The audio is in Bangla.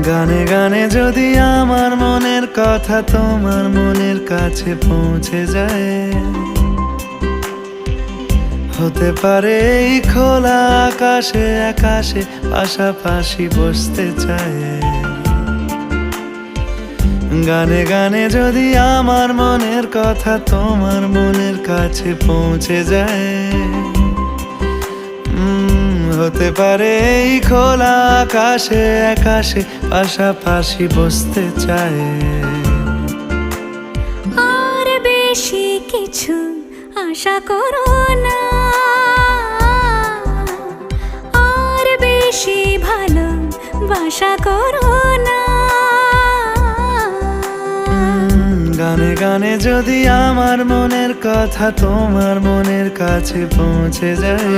গানে গানে যদি আমার মনের কথা তোমার মনের কাছে পৌঁছে যায়, হতে পারে এই খোলা আকাশে আকাশে পাশাপাশি বসতে চায়। গানে গানে যদি আমার মনের কথা তোমার মনের কাছে পৌঁছে যায়, হতে পারে এই খোলা আকাশে আকাশে পাশাপাশি বসতে চায়। আর বেশি কিছু আশা করো না, আর বেশি ভালোবাসা করো না। গানে গানে যদি আমার মনের কথা তোমার মনের কাছে পৌঁছে যায়,